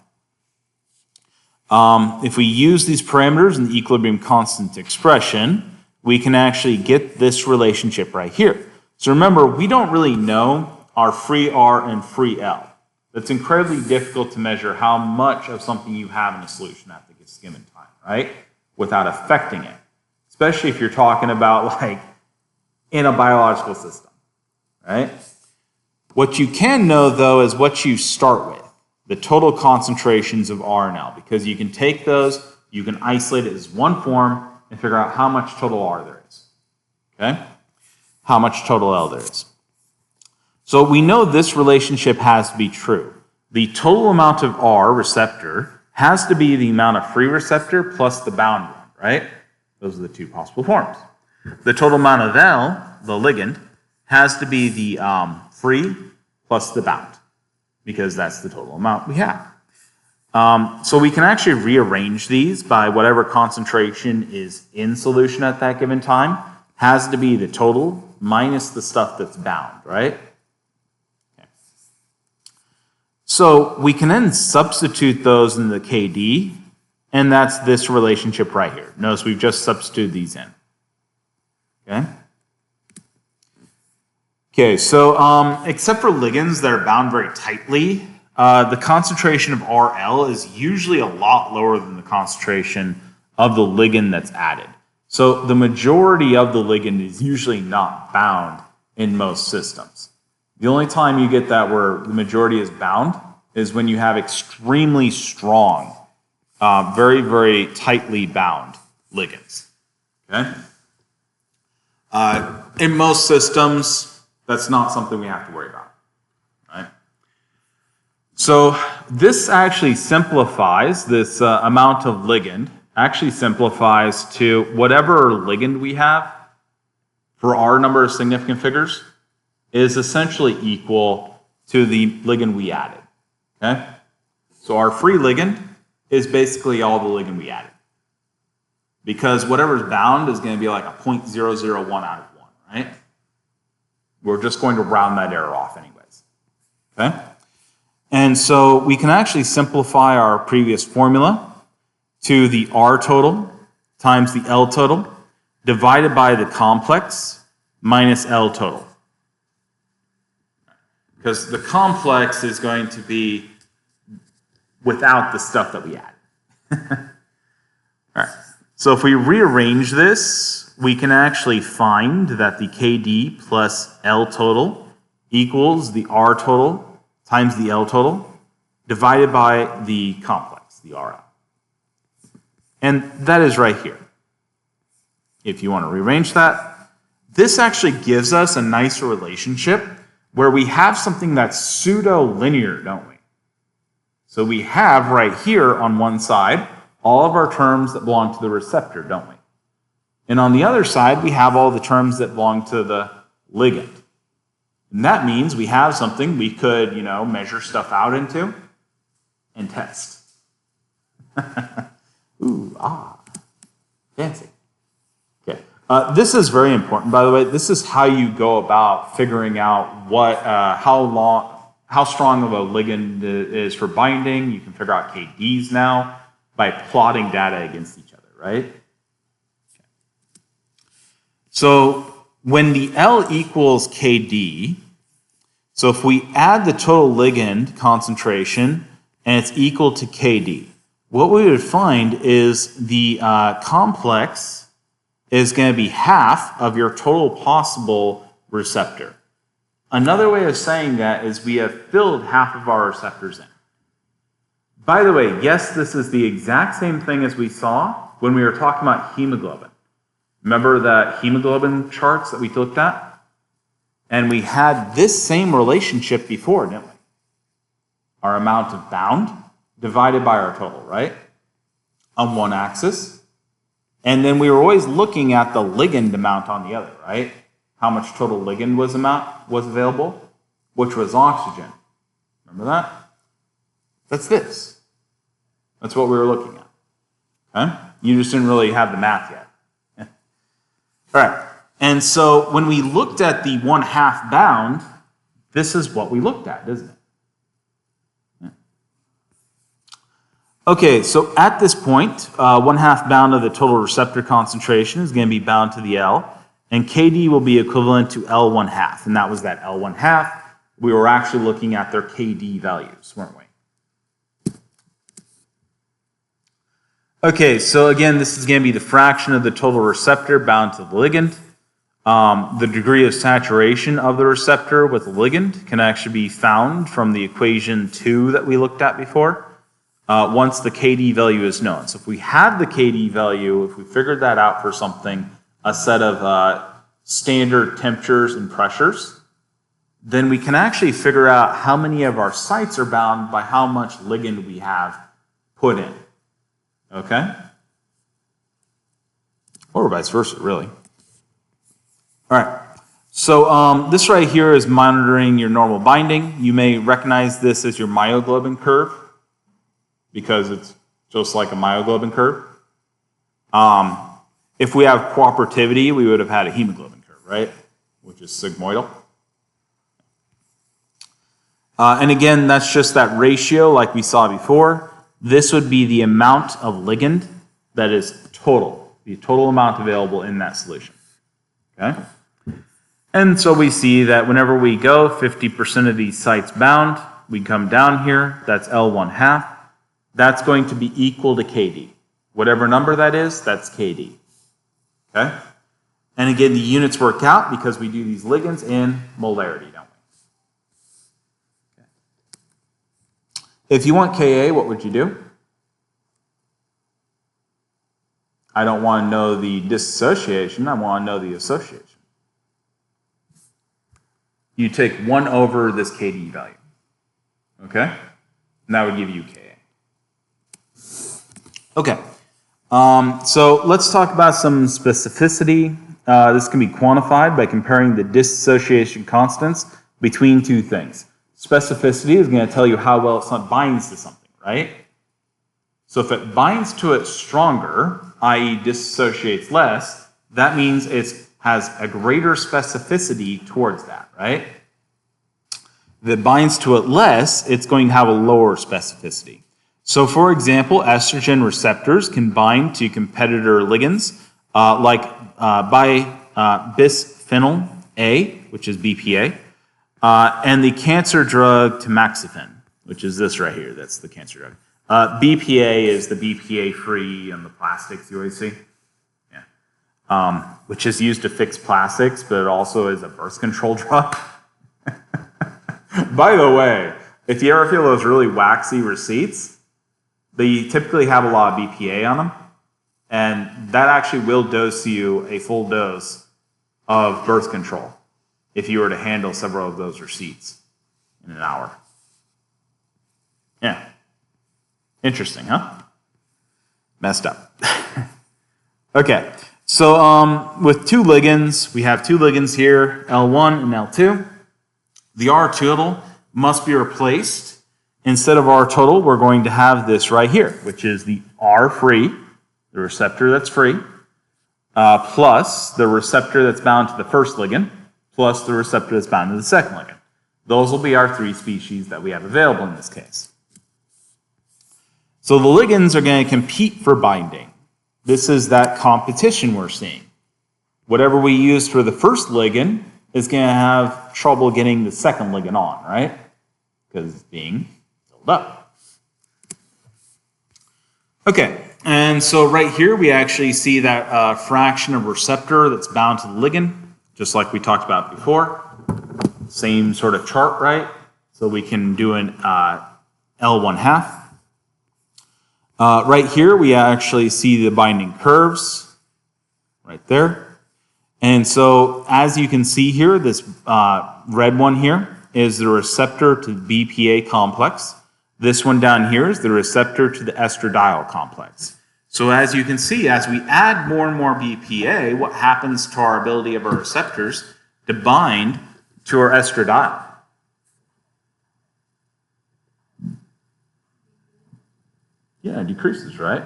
If we use these parameters in the equilibrium constant expression, we can actually get this relationship right here. So remember, we don't really know our free R and free L. It's incredibly difficult to measure how much of something you have in a solution at this given time, right? Without affecting it. Especially if you're talking about like in a biological system, right? What you can know though is what you start with. The total concentrations of R and L, because you can take those, you can isolate it as one form and figure out how much total R there is, okay? How much total L there is. So we know this relationship has to be true. The total amount of R receptor has to be the amount of free receptor plus the bound one, right? Those are the two possible forms. The total amount of L, the ligand, has to be the free plus the bound, because that's the total amount we have. So we can actually rearrange these by whatever concentration is in solution at that given time, has to be the total minus the stuff that's bound, right? Okay. So we can then substitute those in the Kd, and that's this relationship right here. Notice we've just substituted these in. Okay? Okay, so except for ligands that are bound very tightly, the concentration of RL is usually a lot lower than the concentration of the ligand that's added. So the majority of the ligand is usually not bound in most systems. The only time you get that where the majority is bound is when you have extremely strong, very, very tightly bound ligands. Okay? In most systems, that's not something we have to worry about. Right? So this actually simplifies, this amount of ligand actually simplifies to whatever ligand we have for our number of significant figures is essentially equal to the ligand we added. Okay? So our free ligand is basically all the ligand we added. Because whatever's bound is going to be like a 0.001 out of 1, right? We're just going to round that error off anyways. Okay? And so we can actually simplify our previous formula to the R total times the L total divided by the complex minus L total. Because the complex is going to be without the stuff that we add. All right. So if we rearrange this, we can actually find that the KD plus L total equals the R total times the L total divided by the complex, the RL. And that is right here. If you want to rearrange that, this actually gives us a nicer relationship where we have something that's pseudo-linear, don't we? So we have right here on one side all of our terms that belong to the receptor, don't we? And on the other side, we have all the terms that belong to the ligand. And that means we have something we could, measure stuff out into and test. Ooh, fancy. Okay. This is very important, by the way. This is how you go about figuring out what, how strong of a ligand is for binding. You can figure out KDs now by plotting data against each other, right? Okay. So when the L equals KD, so if we add the total ligand concentration and it's equal to KD, what we would find is the complex is going to be half of your total possible receptor. Another way of saying that is we have filled half of our receptors in. By the way, yes, this is the exact same thing as we saw when we were talking about hemoglobin. Remember that hemoglobin charts that we looked at? And we had this same relationship before, didn't we? Our amount of bound divided by our total, right? On one axis. And then we were always looking at the ligand amount on the other, right? How much total ligand was available, which was oxygen. Remember that? That's this. That's what we were looking at. Okay? You just didn't really have the math yet. All right. And so when we looked at the 1/2 bound, this is what we looked at, isn't it? Okay, so at this point, 1/2 bound of the total receptor concentration is going to be bound to the L, and KD will be equivalent to L 1/2, and that was that L 1/2. We were actually looking at their KD values, weren't we? Okay, so again, this is going to be the fraction of the total receptor bound to the ligand. The degree of saturation of the receptor with the ligand can actually be found from the equation 2 that we looked at before. Once the KD value is known. So if we have the KD value, if we figured that out for something, a set of standard temperatures and pressures, then we can actually figure out how many of our sites are bound by how much ligand we have put in. Okay? Or vice versa, really. All right. So this right here is monitoring your normal binding. You may recognize this as your myoglobin curve, because it's just like a myoglobin curve. If we have cooperativity, we would have had a hemoglobin curve, right? Which is sigmoidal. And again, that's just that ratio like we saw before. This would be the amount of ligand that is total, the total amount available in that solution. Okay? And so we see that whenever we go 50% of these sites bound, we come down here, that's L1 half. That's going to be equal to KD. Whatever number that is, that's KD. Okay? And again, the units work out because we do these ligands in molarity, don't we? Okay. If you want Ka, what would you do? I don't want to know the dissociation, I want to know the association. You take 1 over this KD value. Okay? And that would give you Ka. Okay. So let's talk about some specificity. This can be quantified by comparing the dissociation constants between two things. Specificity is going to tell you how well it binds to something, right? So if it binds to it stronger, i.e. dissociates less, that means it has a greater specificity towards that, right? If it binds to it less, it's going to have a lower specificity. So for example, estrogen receptors can bind to competitor ligands like bisphenol A, which is BPA, and the cancer drug tamoxifen, which is this right here. That's the cancer drug. BPA is the BPA-free and the plastics you always see. Yeah. Which is used to fix plastics, but it also is a birth control drug. By the way, if you ever feel those really waxy receipts, they typically have a lot of BPA on them, and that actually will dose you a full dose of birth control if you were to handle several of those receipts in an hour. Yeah. Interesting, huh? Messed up. Okay, so with two ligands, we have two ligands here, L1 and L2. The R total must be replaced. Instead of R total, we're going to have this right here, which is the R free, the receptor that's free, plus the receptor that's bound to the first ligand, plus the receptor that's bound to the second ligand. Those will be our three species that we have available in this case. So the ligands are going to compete for binding. This is that competition we're seeing. Whatever we use for the first ligand is going to have trouble getting the second ligand on, right? Because it's being filled up. Okay, and so right here we actually see that fraction of receptor that's bound to the ligand, just like we talked about before. Same sort of chart, right? So we can do an L1 half. Right here, we actually see the binding curves right there. And so, as you can see here, this red one here is the receptor to the BPA complex. This one down here is the receptor to the estradiol complex. So as you can see, as we add more and more BPA, what happens to our ability of our receptors to bind to our estradiol? Yeah, it decreases, right?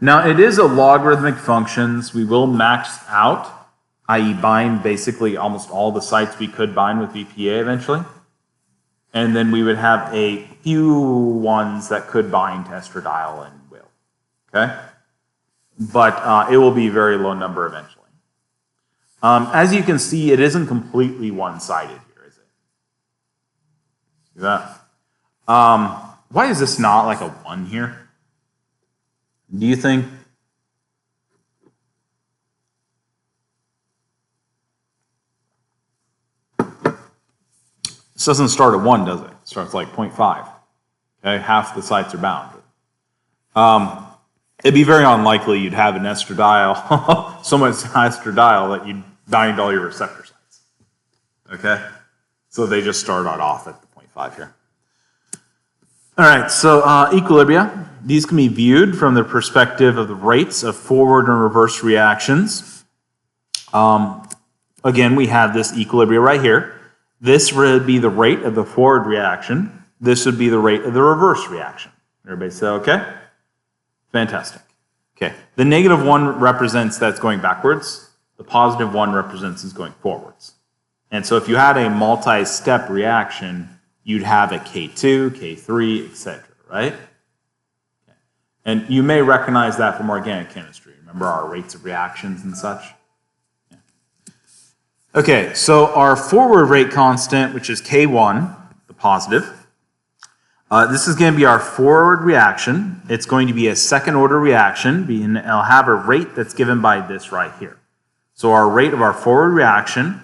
Now, it is a logarithmic functions. We will max out, i.e. bind basically almost all the sites we could bind with BPA eventually. And then we would have a few ones that could bind to estradiol and will, okay? But it will be a very low number eventually. As you can see, it isn't completely one-sided here, is it? See that? Why is this not like a 1 here? Do you think? This doesn't start at 1, does it? It starts like 0.5. Okay, half the sites are bound. It'd be very unlikely you'd have an estradiol, so much estradiol that you'd bind all your receptor sites. Okay? So they just start off at the 0.5 here. All right, so equilibria. These can be viewed from the perspective of the rates of forward and reverse reactions. Again, we have this equilibria right here. This would be the rate of the forward reaction. This would be the rate of the reverse reaction. Everybody say okay? Fantastic. Okay, the -1 represents that's going backwards. The +1 represents is going forwards. And so if you had a multi-step reaction, you'd have a K2, K3, etc., right? Okay. And you may recognize that from organic chemistry. Remember our rates of reactions and such? Yeah. Okay, so our forward rate constant, which is K1, the positive. This is going to be our forward reaction. It's going to be a second order reaction, and it'll have a rate that's given by this right here. So our rate of our forward reaction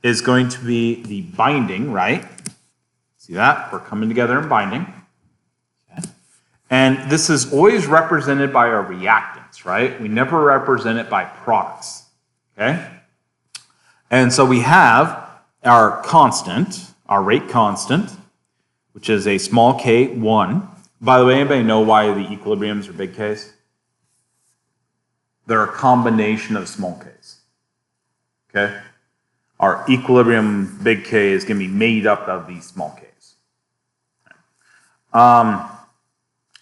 is going to be the binding, right? See that? We're coming together and binding. Okay. And this is always represented by our reactants, right? We never represent it by products, okay? And so we have our constant, our rate constant, which is a small k, 1. By the way, anybody know why the equilibriums are big K's? They're a combination of small k's, okay? Our equilibrium big K is going to be made up of these small k's.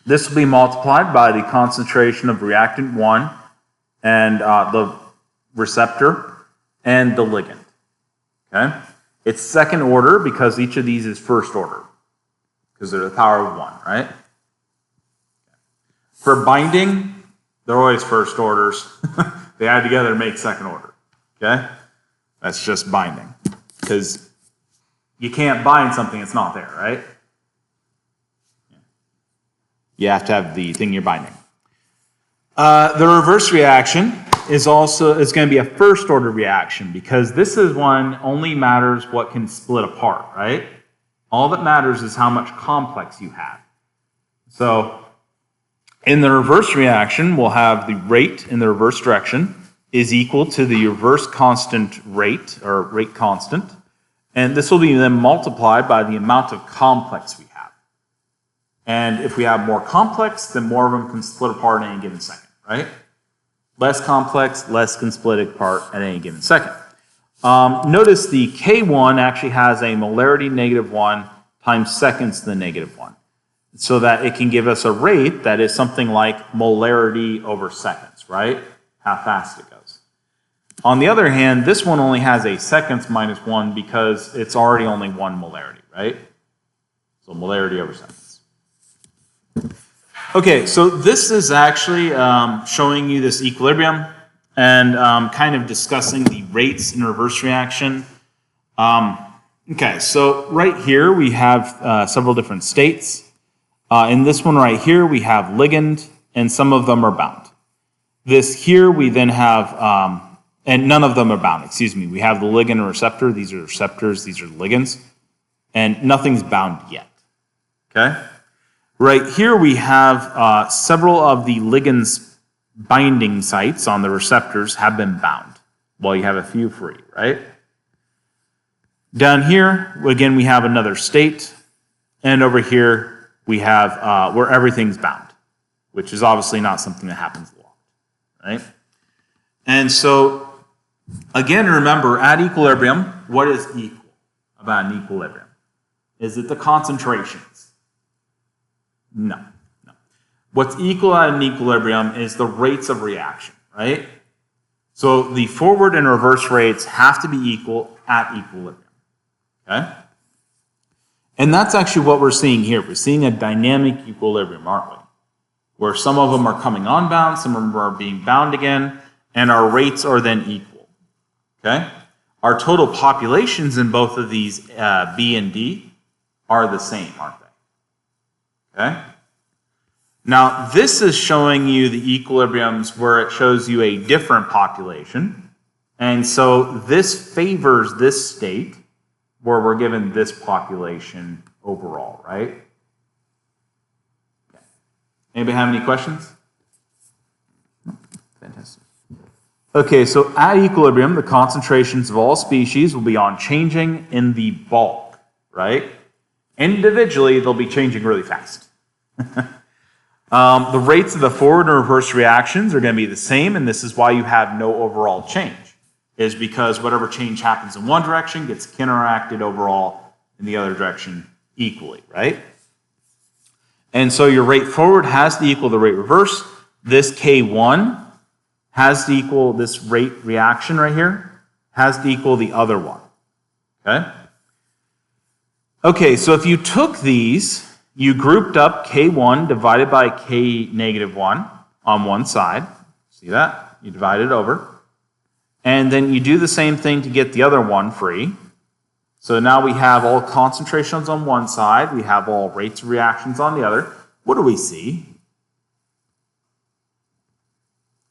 This will be multiplied by the concentration of reactant 1 and the receptor and the ligand. Okay? It's second order because each of these is first order because they're the power of 1, right? For binding, they're always first orders. They add together to make second order. Okay? That's just binding because you can't bind something that's not there, right? You have to have the thing you're binding. The reverse reaction is going to be a first order reaction because this is one only matters what can split apart, right? All that matters is how much complex you have. So in the reverse reaction, we'll have the rate in the reverse direction is equal to the reverse constant rate, or rate constant, and this will be then multiplied by the amount of complex we have. And if we have more complex, then more of them can split apart in any given second, right? Less complex, less can split apart at any given second. Notice the K1 actually has a molarity -1 times seconds to the -1, so that it can give us a rate that is something like molarity over seconds, right? How fast it goes. On the other hand, this one only has a seconds -1 because it's already only 1 molarity, right? So molarity over seconds. Okay, so this is actually showing you this equilibrium and kind of discussing the rates in reverse reaction. Okay, so right here we have several different states. In this one right here we have ligand, and some of them are bound. This here we then have, and none of them are bound, excuse me. We have the ligand and receptor. These are receptors, these are ligands, and nothing's bound yet, okay? Right here we have several of the ligands binding sites on the receptors have been bound, while you have a few free, right? Down here, again, we have another state, and over here we have where everything's bound, which is obviously not something that happens a lot, right? And so, again, remember, at equilibrium, what is equal about an equilibrium? Is it the concentrations? No. What's equal at an equilibrium is the rates of reaction, right? So the forward and reverse rates have to be equal at equilibrium, okay? And that's actually what we're seeing here. We're seeing a dynamic equilibrium, aren't we? Where some of them are coming unbound, some of them are being bound again, and our rates are then equal, okay? Our total populations in both of these B and D are the same, aren't they? Okay? Now, this is showing you the equilibriums where it shows you a different population. And so this favors this state where we're given this population overall, right? Okay. Anybody have any questions? Fantastic. Okay, so at equilibrium, the concentrations of all species will be unchanging in the bulk, right? Individually, they'll be changing really fast. The rates of the forward and reverse reactions are going to be the same, and this is why you have no overall change, is because whatever change happens in one direction gets counteracted overall in the other direction equally, right? And so your rate forward has to equal the rate reverse. This K1 has to equal this rate reaction right here, has to equal the other one, okay? Okay, so if you took these, you grouped up K1 divided by K -1 on one side. See that? You divide it over. And then you do the same thing to get the other one free. So now we have all concentrations on one side, we have all rates of reactions on the other. What do we see?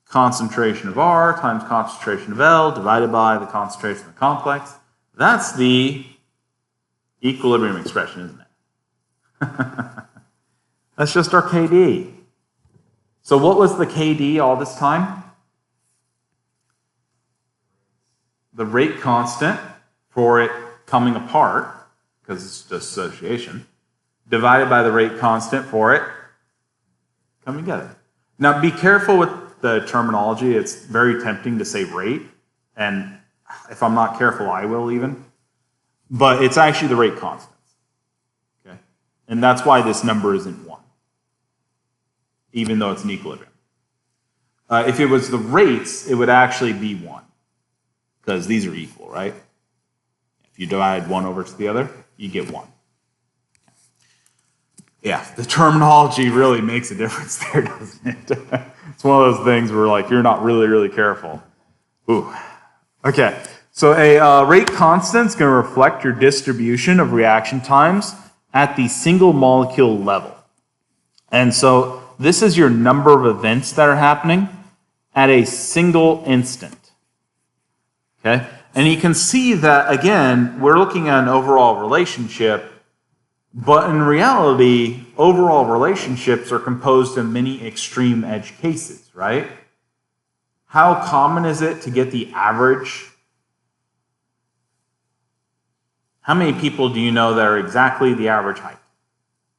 Concentration of R times concentration of L divided by the concentration of the complex. That's the equilibrium expression, isn't it? That's just our KD. So what was the KD all this time? The rate constant for it coming apart, because it's dissociation, divided by the rate constant for it coming together. Now be careful with the terminology. It's very tempting to say rate, and if I'm not careful, I will even. But it's actually the rate constants. Okay? And that's why this number isn't 1, even though it's an equilibrium. If it was the rates, it would actually be 1, because these are equal, right? If you divide one over to the other, you get 1. Yeah, the terminology really makes a difference there, doesn't it? It's one of those things where like you're not really careful. Ooh. Okay, so a rate constant is going to reflect your distribution of reaction times at the single molecule level. And so this is your number of events that are happening at a single instant. Okay? And you can see that, again, we're looking at an overall relationship, but in reality, overall relationships are composed of many extreme edge cases, right? How common is it to get the average? How many people do you know that are exactly the average height?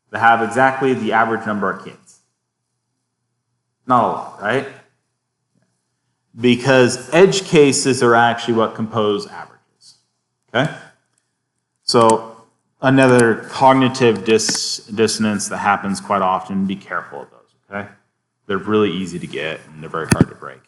That have exactly the average number of kids? Not a lot, right? Because edge cases are actually what compose averages. Okay? So another cognitive dissonance that happens quite often, be careful of those, okay? They're really easy to get and they're very hard to break.